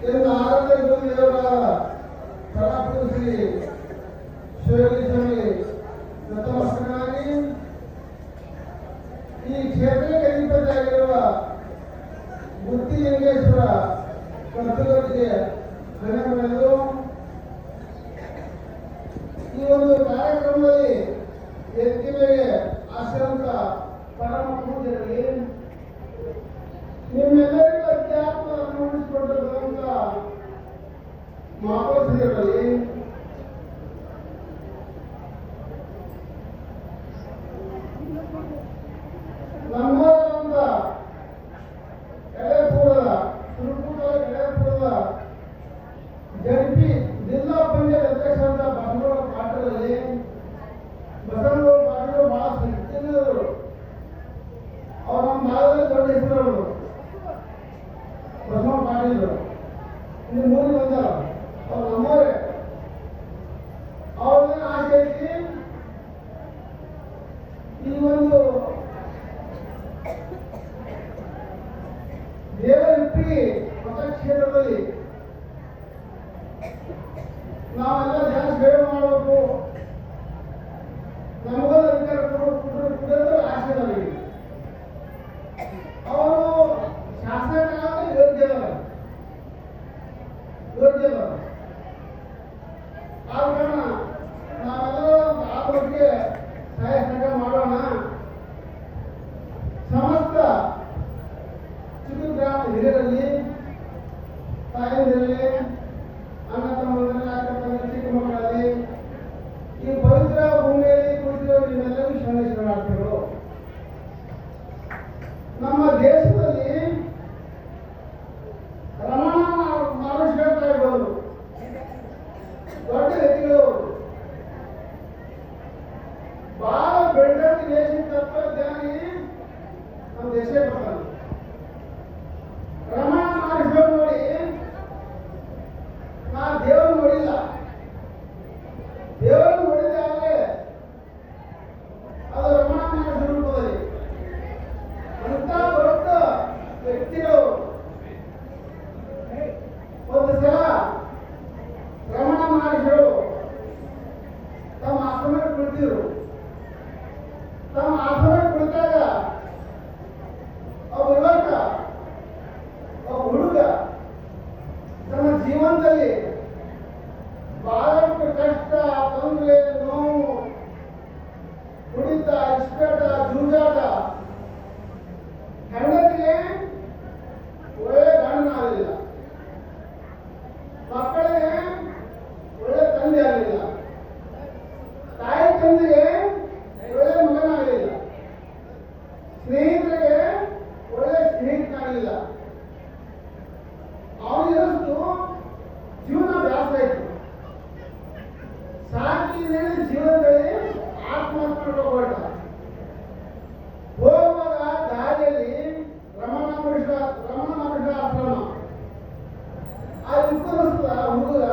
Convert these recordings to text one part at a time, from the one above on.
ಎಂದು ಆರಾಧ್ಯ ಗುರುದೇವರ ಶ್ರೀ ಶಿವಯೋಗಿ ಸ್ವಾಮಿ ನತಮಸ್ತಕನಾಗಿ ಈ ಕ್ಷೇತ್ರಕ್ಕೆ ಅಧಿಪತಿಯಾಗಿರುವ ಗುತ್ತಿಲಿಂಗೇಶ್ವರ ಕರ್ತೃಗಳಿಗೆ ಧನ್ಯವಾದಗಳು. ಈ ಒಂದು ಕಾರ್ಯಕ್ರಮದಲ್ಲಿ ವೇದಿಕೆಗೆ ಆಶ್ರಮದ ಪರಮ ಪೂಜ್ಯರಿಗೆ ನಿಮ್ಮೆಲ್ಲರಿಗೂ ಅಧ್ಯಾತ್ಮ ಅನುಭವಿಸಿಕೊಂಡಿರುವಂತ ಮಹಾಪುರುಷರಲ್ಲಿ ನಮ್ಮ ಎಳೆಪೂರದ ಎಳೆಪೂರದ ಜಡ್ಪಿ ಜಿಲ್ಲಾ ಪಂಚಾಯತ್ ಅಧ್ಯಕ್ಷರಾದ ಬಸವರಾಜ ಪಾಟೀಲರಲ್ಲಿ ಬಸವರಾಜ ಪಾಟೀಲ್ ಬಹಳ ಸಿಕ್ಕಿದ್ರು. ಅವ್ರು ನಮ್ಮ ಭಾಗದಲ್ಲಿ ದೊಡ್ಡ ಹೆಸರು ಬಸವ ಪಾಟೀಲ್ ಇಲ್ಲಿ ಮೂರಿಗೆ ಬಂದಾರ. ಅವ್ರು ನಮ್ಮವರೇ. ಅವ್ರನ್ನ ಆಸೆ ಐತಿ ಈ ಒಂದು ದೇವರಿಪ್ಪಿ ಮತಕ್ಷೇತ್ರದಲ್ಲಿ ನಾವೆಲ್ಲ ಜನ ಸೇವೆ ಮಾಡಬೇಕು, ನಮಗೊಂದು ಅಧಿಕಾರ ಕೊಡೋದು ಆಸೆ ನಮಗೆ. ಅವರು ಶಾಸಕ ಯೋಗ್ಯದ ಆದ ಕಾರಣ ನಾವೆಲ್ಲರೂ ಆ ಬಗ್ಗೆ ಸಹಾಯ ಸಹಕಾರ ಮಾಡೋಣ. ಸಮಸ್ತ ಚಿತ್ರಗ್ರಾಮ ಹಿರಿಯರಲ್ಲಿ, ತಾಯಂದಿರಲ್ಲಿ, ಅಣ್ಣ ತಮ್ಮಂದಿರಲ್ಲಿ, ಚಿಕ್ಕ ಮಕ್ಕಳಲ್ಲಿ ಈ ಪವಿತ್ರ ಭೂಮಿಯಲ್ಲಿ ಕುಳಿತಿರುವ ನಿಮ್ಮೆಲ್ಲರೂ ಶರಣಾರ್ಥಿಗಳು. ನಮ್ಮ ದೇಶದಲ್ಲಿ ರಮಣ ಮಹರ್ಷಿ ಹೇಳ್ತಾ ಇರ್ಬೋದು, ದೊಡ್ಡ ವ್ಯಕ್ತಿಗಳು ಬಹಳ ಬೆಳೆದ ದೇಶ ತತ್ವಜ್ಞಾನಿ ನಮ್ಮ ದೇಶ ಬರ್ತಾನೆ. ರಮಣ ಮಹರ್ಷಿ ನೋಡಿ ನಾ ದೇವರು ನೋಡಿಲ್ಲ, ದೇವರು ನೋಡಿದೆ ಆದರೆ ಅದು ರಮಣ ಮಹರ್ಷಿ ರೂಪದಲ್ಲಿ. ಅಂತ ದೊಡ್ಡ ವ್ಯಕ್ತಿಗಳು ಒಂದು ಸಲ ರಮಣ ಮಹರ್ಷಿಗಳು ತಮ್ಮ ಆಶ್ರಮಕ್ಕೆ ಕುಳಿತಿದ್ರು. ತಮ್ಮ ಆಶ್ರಮಕ್ಕೆ ಕುಳಿತಾಗ ಒಬ್ಬ ಯುವಕ, ಒಬ್ಬ ಹುಡುಗ ತನ್ನ ಜೀವನದಲ್ಲಿ ಬಹಳಷ್ಟು ಕಷ್ಟ, ತೊಂದರೆ, ನೋವು, ಕುಡಿತ, ಇಸ್ಪೇಟ, ಜೂಜಾಟ, ಹೆಂಡತಿಗೆ ಒಳ್ಳೆ ಗಂಡನ ಆಗಲಿಲ್ಲ, ಮಕ್ಕಳಿಗೆ ಒಳ್ಳೆ ತಂದೆ ಆಗಲಿಲ್ಲ, ತಾಯಿ ತಂದೆಗೆ ಒಳ್ಳೆ ಮಗನಾಗಲಿಲ್ಲ, ಸ್ನೇಹಿತರಿಗೆ ಒಳ್ಳೆ ಸ್ನೇಹಿತನಾಗಲಿಲ್ಲ. ಅವನಿಗಷ್ಟು ಜೀವನ ವ್ಯಾಸ ಆಯಿತು. ಸಾಕಿದ್ರೆ ಜೀವನದಲ್ಲಿ ಆತ್ಮಹತ್ಯೆ ಹೊರಟ ಹೋಗುವಾಗ ದಾರಿಯಲ್ಲಿ ರಮಣ ಮಹರ್ಷಿ ಆಶ್ರಮ ಆ ಉತ್ತರಿಸಿದ ಹುಡುಗ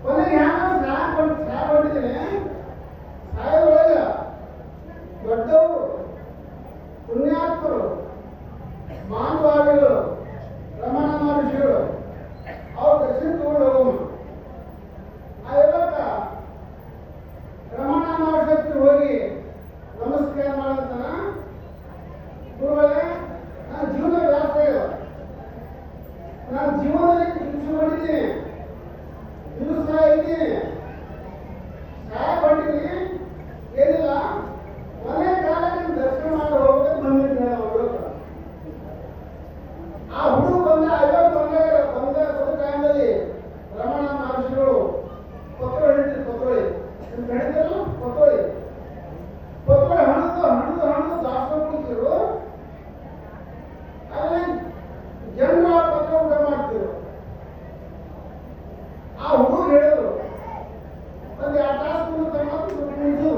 ಕೊನೆಗೆ ಸಾಕೊಂಡಿದ್ದೇನೆ. ಸಾಯೋದೊಳಗ ದೊಡ್ಡವರು, ಪುಣ್ಯಾತ್ಮರು, ಮಾನವಾದಿಗಳು, ರಮಣ ಮಹರ್ಷಿಗಳು ಅವ್ರ ದರ್ಶನ ತಗೊಂಡು ಹೋಗೋಣ. ಆ ಯುವಕ ರಮಣ ಮಹರ್ಷಿ ಹೋಗಿ ನಮಸ್ಕಾರ ಮಾಡಂತಾನ, ಗುರುಗಳೇ ನನ್ನ ಜೀವನ ವ್ಯಾಸ ಇಲ್ಲ, ನಾನು ಜೀವನದಲ್ಲಿ ಹಿಂಸೆ ಮಾಡಿದ್ದೀನಿ, ಹಿಂಸ್ತಾ ಇದ್ದೀನಿ, ಸಹಾಯ ಪಟ್ಟಿದ್ದೀನಿ, ಏನಿಲ್ಲ ಮನೆ ಕಾಲಕ್ಕೆ ದರ್ಶನ ಮಾಡಿ ಹೋಗೋದಕ್ಕೆ ಬಂದಿದ್ದೀನಿ. ಆ ಹುಡುಗ ಬಂದ ಬಂದ ಟೈಮಲ್ಲಿ ರಮಣ ಮಹರ್ಷಿಗಳು ಪತ್ರ ಹಿಡಿದ್ರು. ಪತ್ರ ಹಣದು ದಾಸ್ಕೊಂಡು ಕೂತಿದ್ರು. ಅಲ್ಲಿ ಜನರ ಪತ್ರ ಊಟ ಮಾಡ್ತಿದ್ರು. ಆ ಹುಡುಗ ಹೇಳಿದ್ರು ಒಂದು 2 ತಾಸು ಕುಳಿತು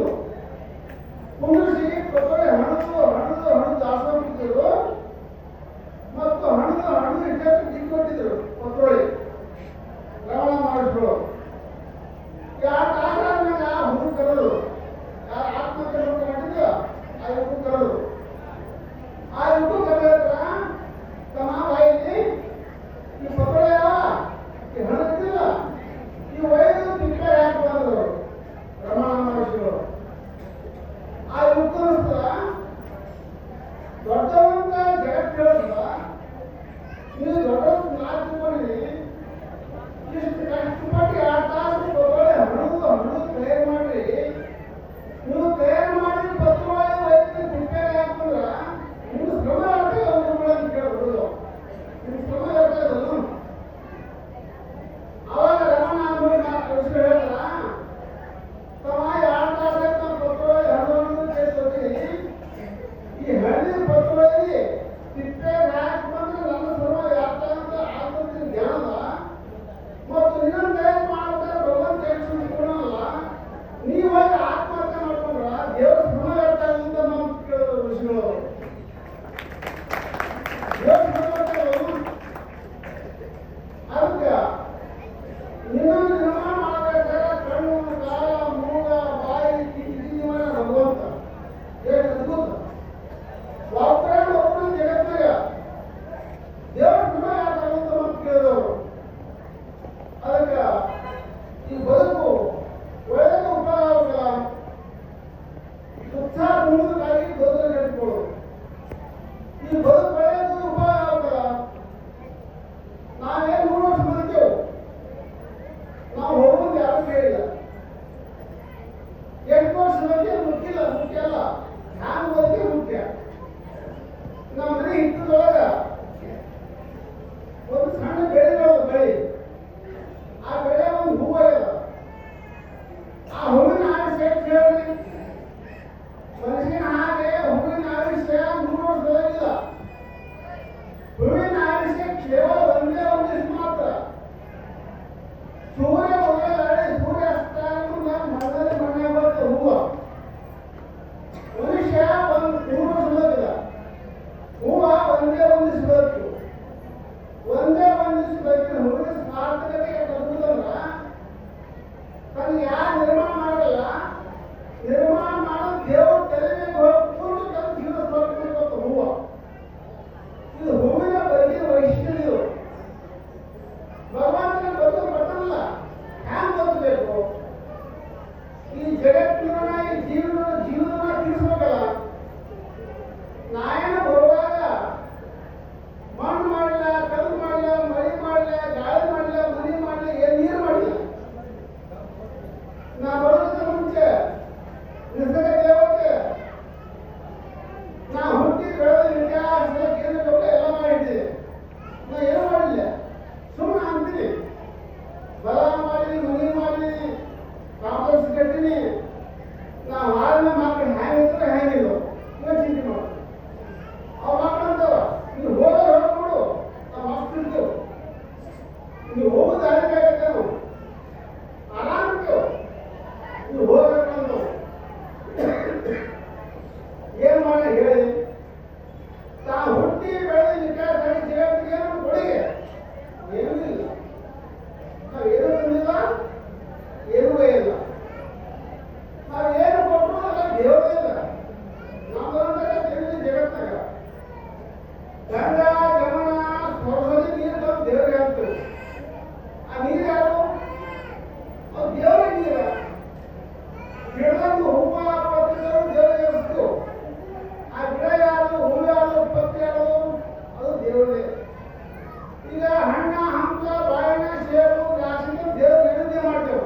ಹಣ್ಣ ಹಂಪ ಬಾಳೆಹಣ್ಣ ಸೇಬು ದ್ರಾಕ್ಷಿ ದೇವ್ರ ನೈವೇದ್ಯ ಮಾಡ್ತೇವೆ.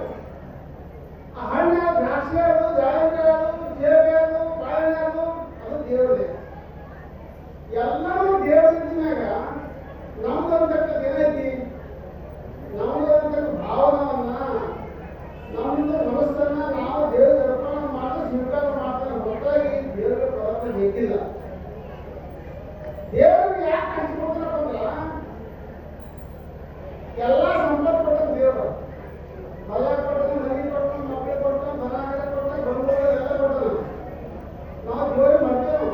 ಆ ಹಣ್ಣ ದ್ರಾಕ್ಷಿ ಅದು ದಾಳಿಂಬೆ ಅದು ಸೇಬೆ ಅದು ಬಾಳೆಹಣ್ಣೆ ಅದು ದೇವ್ರದೇ. ಎಲ್ಲರೂ ದೇವ್ರ ಮ್ಯಾಗ ನಮ್ದು ಅಂತಕ್ಕಂಥ ಏನೈತಿ, ನಮ್ದು ಅಂತಕ್ಕ ಭಾವನವನ್ನ ನಮ್ದು ಮನಸ್ಸನ್ನ ನಾವು ದೇವ್ರ ಅರ್ಪಣೆ ಮಾಡಿ ಸ್ವೀಕಾರ ಮಾಡ್ತಾನೆ ಹೊರತಾಗಿ ದೇವರ ಪದಾರ್ಥ ಬೇಕಿಲ್ಲ. ದೇವರಿಗೆ ಯಾಕೆ ಹಂಚ್ಕೊಡ್ತಾರಪ್ಪ ಅಂದ್ರ ಎಲ್ಲ ಸಂಪತ್ತು ಕೊಟ್ಟ ದೇವರು. ಹೊಲ ಕೊಟ್ಟ, ಮನೆ ಕೊಟ್ಟ, ಮಕ್ಕಳು ಕೊಟ್ಟ, ಮನ ಕೊಟ್ಟ, ಬಂಧುಗಳು ಎಲ್ಲ ಕೊಟ್ಟ. ನಾವು ದೇವ್ರಿಗೆ ಮಾಡ್ತೇವೆ.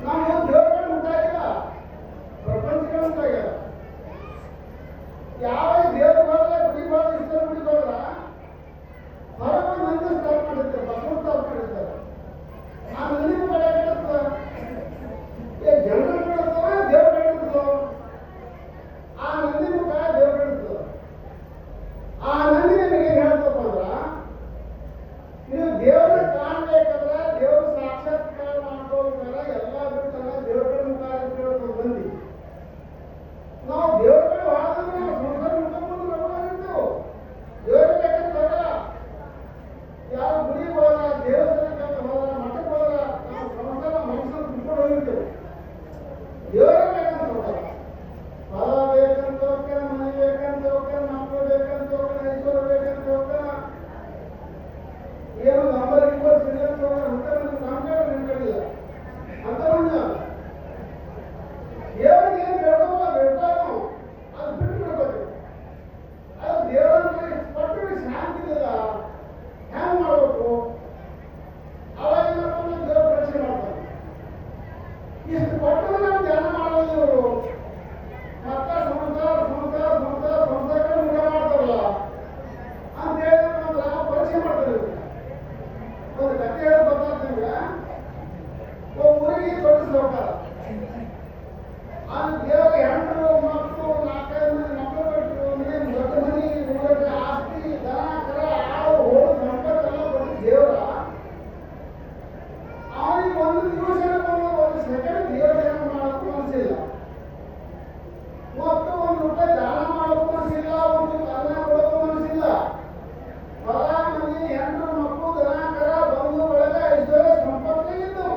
ನಾವು ದೇವರುಗಳು ಉಂಟಾಗಿಲ್ಲ, ಪ್ರಪಂಚಗಳು ಉಂಟಾಗ್ಯಾವ. ಯಾವ ದೇವ್ರ ಹೋದ್ರೆ ಗುಡಿಗೆ ಹೋದ್ರೆ ಇಷ್ಟರ ಗುಡಿಗೆ ಹೋದ್ರ ಹೊರಗೆ ನಂದಿ ಸ್ಟಾಪ್ ಮಾಡಿರ್ತಾರೆ, ಬಸವ ಸ್ಟಾಪ್ ಮಾಡಿರ್ತಾರೆ. ಆ ನಂದಿ ಬೆಳೆ ಕಟ್ಟುತ್ತ ಜನರು ಕಟ್ಟುತ್ತೋ ದೇವ್ರು ಕಟ್ಟುತ್ತೋ? ಆ ನಂದಿ ಮುಖ ದೇವ್ರು ಕಟ್ಟುತ್ತೋ? ಆ ನಂದಿ ನಿಮಗೆ ಹೇಳ್ತಪ್ಪ ಅಂದ್ರ ನೀವು ದೇವ್ರನ್ನ ಕಾಣ್ಬೇಕಂದ್ರ ದೇವ್ರ ಸಾಕ್ಷಾತ್ಕಾರ ಮಾಡ್ಕೋಬೇಕಂದ್ರ ಎಲ್ಲ ಬಿಟ್ಟಲ್ಲ ದೇವ್ರ ಕಡೆ ಮುಖ ಇಟ್ಕೊಳ್ಬೇಕು ಮಂದಿ. ನಾವು ದೇವ್ರ ಕಡೆ ಹೋದ್ರೆ ನಾವು ಸಂಸಾರ ಮುಟ್ಕೊಂಡು ನಡ್ಕೊಂಡಿರ್ತೇವೆ. ದೇವ್ರ ಬೇಕಂತ ಬರಲ್ಲ. ಯಾವ ಗುಡಿಗೆ ಹೋದ, ದೇವಸ್ಥಾನಕ್ಕೆ ಹೋದ, ಮಠಕ್ಕೆ ಹೋದ, ನಾವು ಸಂಸಾರ ಮನುಷ್ಯನ ತುಂಬಿಕೊಂಡು ಹೋಗಿರ್ತೇವೆ. ದೇವರ ಬೇಕಂತ ಹೋಗಲ್ಲ. ಹೊಲ ಬೇಕಂತ ಹೋಗ್ತಾನೆ, ಮನೆ ಬೇಕಂತ ಹೋಗ್ತಾನೆ, ಮಕ್ಕಳು ಬೇಕಂತ ಹೋಗ್ತಾನೆ, ಐಶ್ವರ್ಯ ಬೇಕಂತ ಹೋಗ್ತಾನೆ, ಏನು ನಂಬರ್ ಇಬ್ಬರು ಸಿಗಂತ ಹೋಗ್ತಾನೆ. ನಮ್ಮ ಕಡೆ ನಿಂತಿಲ್ಲ ಅಂತ ಒಂದು ದೇವರಿಗೆ ಏನು ಬೇಡವೋ ಬೇಡ್ತಾನೋ ಅದು ಬಿಟ್ಟು ಬಿಡ್ಬೇಕು. ಅದು ದೇವರನ್ನ ಪಟ್ಟು ಶಾಂತಿ ಇಲ್ಲ ಹ್ಯಾಂಗ ಮಾಡಬೇಕು? ಅವಾಗ ದೇವ್ರ ಪರೀಕ್ಷೆ ಮಾಡ್ತಾರೆ. ಇಷ್ಟು ಪಟ್ಟು ನಾವು ಧ್ಯಾನ ಮಾಡೋದು ಇವರು ಮತ್ತ ಸಂಸಾರಗಳು ಮುಗ ಮಾಡ್ತಾರಲ್ಲ ಅಂತ ಹೇಳಿದ್ರೆ ನಾವು ಪರೀಕ್ಷೆ ಮಾಡ್ತಾರೆ. ಒಂದು ಕಥೆ ಹೇಳಿ ಬರ್ತಾರೆ ನಿಮ್ಗೆ. ಊರಿಗೆ ದೊಡ್ಡ ಹೋಗ್ತಾರ, ಅದು ದೇವರ ಹೆಣ್ಣು ಮಕ್ಕಳು 4-5 ಮಂದಿ ಮಕ್ಕಳು ಬಿಟ್ಟರು, ದೊಡ್ಡ ಮನಿ ಊಟ ಆಸ್ತಿ ದನ ಕರ ಹಾವು ಹೋಳು ಸಂಪತ್ತೆಲ್ಲ ಕೊಟ್ಟು ದೇವರ ಅವನಿಗೆ ಒಂದು ದಿವಸ ಒಂದು ಸೆಕೆಂಡ್ ದೇವರ ಧ್ಯಾನ ಮಾಡೋಕ್ಕೂ ಮನಸ್ಸಿಲ್ಲ, ಮತ್ತು ₹1 ದಾನ ಮಾಡೋಕ್ಕೂ ಮನಸ್ಸಿಲ್ಲ, ಒಂದು ಅನ್ನ ಕೊಡೋಕ್ಕೂ ಮನಸ್ಸಿಲ್ಲ. ಹೊಲ ಮನೆ ಹೆಣ್ಣು ಮಕ್ಕಳು ದನ ಕರ ಬಂಧು ಬಳಗ ಐಶ್ವರ್ಯ ಸಂಪತ್ತೇ ಇದ್ದು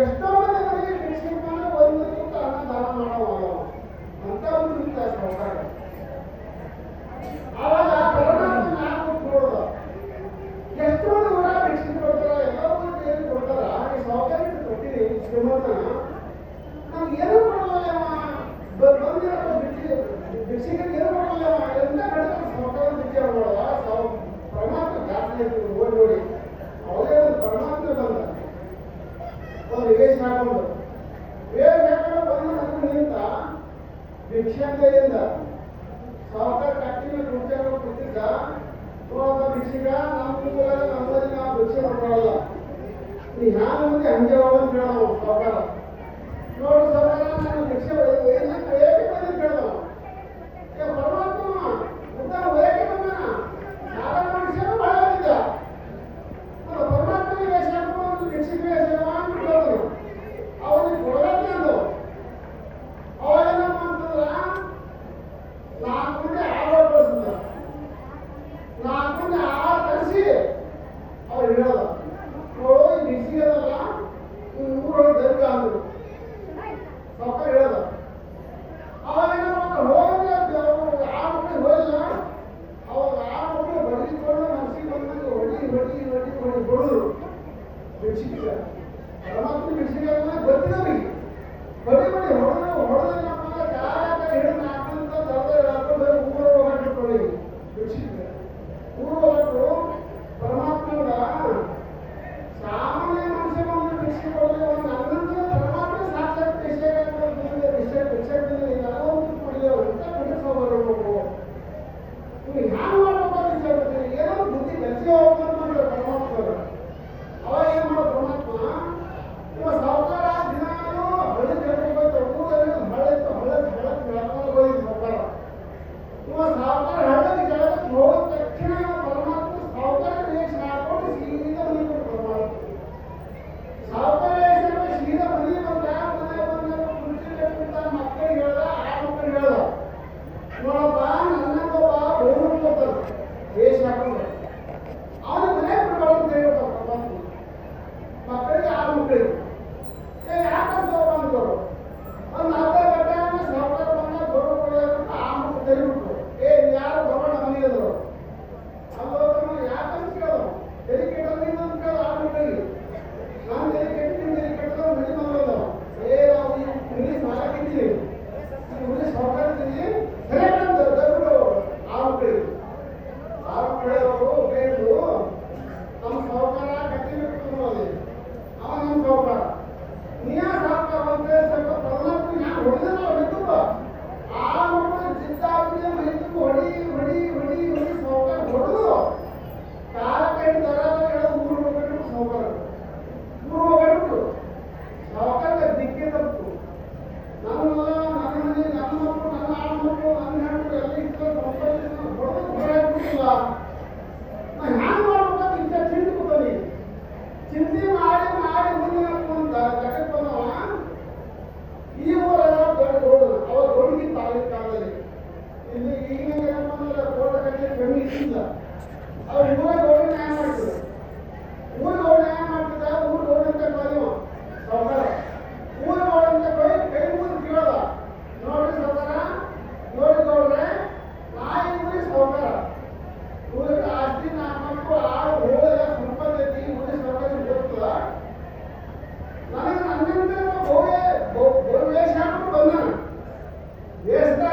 ಎಷ್ಟೋ ಮಂದಿ ಮನೆಗೆ ಭಿಕ್ಷಿಕೊಂಡು ಒಂದು ತುತ್ತು ಅನ್ನ ದಾನ ಮಾಡೋವಾಗ ಅಂತ ಒಂದು ನಿಂತ ಸಾವುಕಾರ. ಆವಾಗ ಪರಮಾತ್ಮ ನಾನು ನೋಡುದ ಎಷ್ಟು ಮಂದಿ ಊರ ಭಿಕ್ಷೆ ಕೊಡ್ತಾರ, ಎಲ್ಲರೂ ಏನು ಕೊಡ್ತಾರ. ಈ ಸಾವುಕಾರ ಕೊಟ್ಟಿರಿ ಶ್ರೀಮಂತನ ನಮ್ಗೆ ಏನೂ ಕೊಡೋಲ್ಲವ, ಬಂದಿರೋ ಭಿಕ್ಷೆಗೆ ಏನು ಕೊಡೋಲ್ಲವ, ಎಂತ ಕಡಿಮೆ ಸಾವುಕಾರ ಭಿಕ್ಷೆ ಮಾಡೋದ. ಪರಮಾತ್ಮ ಜಾಸ್ತಿ ಓಡಿ ನೋಡಿ ಅವರೇ ಒಂದು ಪರಮಾತ್ಮ ಬಂದ ಒಂದು ವೇಷ ಹಾಕೊಂಡು ಬಂದು ನನಗೆ ನಿಂತ ಭಿಕ್ಷೆಯಿಂದ ಸಾವುಕಾರ ಕಟ್ಟಿನ ರುಚಿಯನ್ನು ಕೊಟ್ಟಿದ್ದ. ಭಿಕ್ಷಿಗ ನಮ್ಮಲ್ಲಿ ನಾವು ಭಿಕ್ಷೆ ಮಾಡ್ಕೊಳ್ಳಲ್ಲ, ನೀ ಹ್ಯಾಂಗ ಮುಂದೆ ಹಂಗೆ ಹೋಗೋದು ಕೇಳೋಣ ಸಾವುಕಾರ. ನೋಡು ಸಾವುಕಾರ ನಾನು ಭಿಕ್ಷೆ ಏಕೆ ಬಂದು ಕೇಳೋಣ. ಪರಮಾತ್ಮ ಉದ್ದಾರ ಏಕೆ ಬಂದಾನ, ಸಾಧಾರಣ ಮನುಷ್ಯನು ಬಹಳ ಆಗಿದ್ದ. ಪರಮಾತ್ಮನಿಗೆ ವೇಷ ಹಾಕೊಂಡು ಭಿಕ್ಷಿಗೆ ವೇಷ ಮಾಡ್ಕೊಳ್ಳೋದು ಅವನಿಗೆ ಕೊಡಬೇಕು ಅಂದು. ಅವಾಗೇನಪ್ಪ ಅಂತಂದ್ರ 4 ಮಂದಿ ಆಳು ಕಳಿಸಿದ, 4 ಮಂದಿ ಆಳು ಕಳಿಸಿ ಅವ್ರು ಹೇಳೋದ ನೋಡು ಈ ಭಿಕ್ಷಿಗೆ ಅದಲ್ಲ ಊರೊಳಗೆ ದರ್ಗ ಅಂದ್ರು. ಸಾವುಕಾರ ಹೇಳೋದ ದೇಶದಾಗ